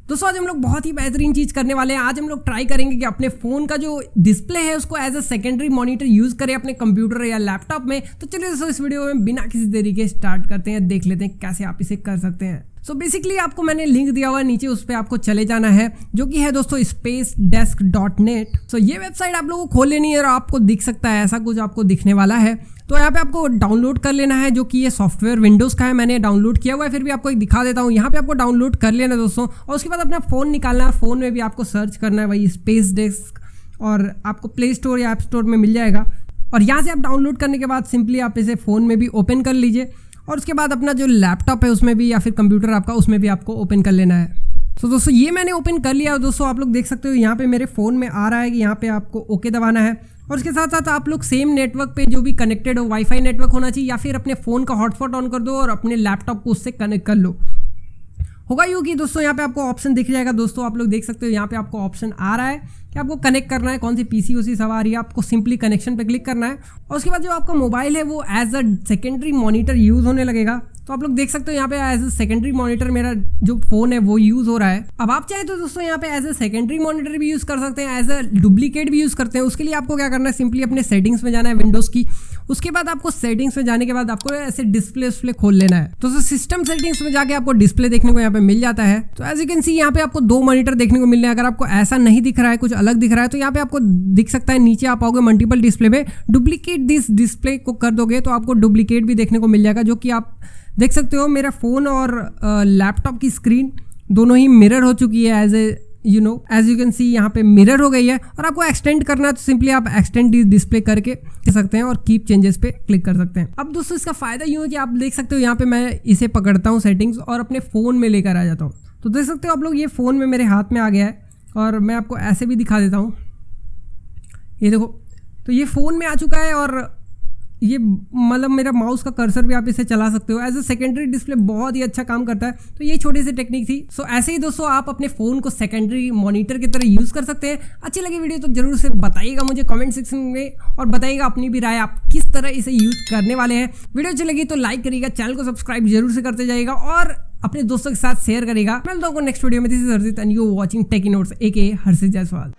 दोस्तों आज हम लोग बहुत ही बेहतरीन चीज़ करने वाले हैं। आज हम लोग ट्राई करेंगे कि अपने फ़ोन का जो डिस्प्ले है उसको as a secondary monitor use करें अपने कंप्यूटर या लैपटॉप में। तो चलिए दोस्तों इस वीडियो में बिना किसी देरी के स्टार्ट करते हैं, देख लेते हैं कैसे आप इसे कर सकते हैं। सो बेसिकली आपको मैंने लिंक दिया हुआ है नीचे, उस पर आपको चले जाना है जो कि है दोस्तों spacedesk.net। सो ये वेबसाइट आप लोगों को खोल लेनी है और आपको दिख सकता है ऐसा कुछ आपको दिखने वाला है। तो यहाँ पे आपको डाउनलोड कर लेना है, जो कि ये सॉफ्टवेयर विंडोज़ का है, मैंने डाउनलोड किया हुआ है। फिर भी आपको एक दिखा देता हूँ, यहाँ पे आपको डाउनलोड कर लेना है दोस्तों। और उसके बाद अपना फ़ोन निकालना है, फ़ोन में भी आपको सर्च करना है वही स्पेस डेस्क, और आपको प्ले स्टोर या ऐप स्टोर में मिल जाएगा। और यहाँ से आप डाउनलोड करने के बाद सिंपली आप इसे फ़ोन में भी ओपन कर लीजिए, और उसके बाद अपना जो लैपटॉप है उसमें भी या फिर कंप्यूटर आपका उसमें भी आपको ओपन कर लेना है। तो दोस्तों ये मैंने ओपन कर लिया है दोस्तों, आप लोग देख सकते हो यहाँ पे मेरे फ़ोन में आ रहा है कि यहाँ पे आपको ओके दबाना है। और उसके साथ साथ आप लोग सेम नेटवर्क पे जो भी कनेक्टेड हो, वाईफाई नेटवर्क होना चाहिए, या फिर अपने फ़ोन का हॉटस्पॉट ऑन कर दो और अपने लैपटॉप को उससे कनेक्ट कर लो। होगा यूँ कि दोस्तों यहाँ पे आपको ऑप्शन दिख जाएगा। दोस्तों आप लोग देख सकते हो यहाँ पे आपको ऑप्शन आ रहा है कि आपको कनेक्ट करना है, कौन सी पीसी उसी सब आ रही है, आपको सिंपली कनेक्शन पे क्लिक करना है। और उसके बाद जो आपका मोबाइल है वो as a secondary monitor use होने लगेगा। तो आप लोग देख सकते हो यहाँ पे एज अ सेकेंडरी मॉनिटर मेरा जो फ़ोन है वो यूज़ हो रहा है। अब आप चाहे तो दोस्तों यहाँ पे एज अ सेकेंडरी मॉनिटर भी यूज़ कर सकते हैं, एज अ डुप्लीकेट भी यूज़ करते हैं। उसके लिए आपको क्या करना है, सिंपली अपने सेटिंग्स में जाना है विंडोज़ की। उसके बाद आपको सेटिंग्स में जाने के बाद आपको ऐसे डिस्प्ले खोल लेना है। तो सिस्टम सेटिंग्स में जाके आपको डिस्प्ले देखने को यहाँ पे मिल जाता है। तो एज यू कैन सी यहाँ पे आपको दो मॉनिटर देखने को मिल रहे हैं। अगर आपको ऐसा नहीं दिख रहा है, कुछ अलग दिख रहा है, तो यहाँ पे आपको दिख सकता है नीचे आप आओगे मल्टीपल डिस्प्ले में, डुप्लीकेट दिस डिस्प्ले को कर दोगे तो आपको डुप्लीकेट भी देखने को मिल जाएगा, जो कि आप देख सकते हो मेरा फ़ोन और लैपटॉप की स्क्रीन दोनों ही मिरर हो चुकी है। एज यू कैन सी यहाँ पे मिरर हो गई है। और आपको एक्सटेंड करना है तो सिंपली आप एक्सटेंड डिस्प्ले करके कर सकते हैं और कीप चेंजेस पे क्लिक कर सकते हैं। अब दोस्तों इसका फ़ायदा यूँ है कि आप देख सकते हो यहाँ पे मैं इसे पकड़ता हूँ सेटिंग्स और अपने फ़ोन में लेकर आ जाता हूँ। तो देख सकते हो आप लोग ये फ़ोन में मेरे हाथ में आ गया है, और मैं आपको ऐसे भी दिखा देता हूँ, ये देखो। तो ये फ़ोन में आ चुका है, और ये मतलब मेरा माउस का कर्सर भी आप इसे चला सकते हो। एज अ सेकेंडरी डिस्प्ले बहुत ही अच्छा काम करता है। तो ये छोटी सी टेक्निक थी। सो ऐसे ही दोस्तों आप अपने फ़ोन को सेकेंडरी मॉनिटर की तरह यूज़ कर सकते हैं। अच्छी लगी वीडियो तो जरूर से बताइएगा मुझे कमेंट सेक्शन में, और बताइएगा अपनी भी राय, आप किस तरह इसे यूज़ करने वाले हैं। वीडियो अच्छी लगी तो लाइक करिएगा, चैनल को सब्सक्राइब जरूर से करते जाइएगा और अपने दोस्तों के साथ शेयर करेगा। मैं मिलता हूं नेक्स्ट वीडियो में। This is Harshit and you watching Techy Notes aka Harshit Jaiswal.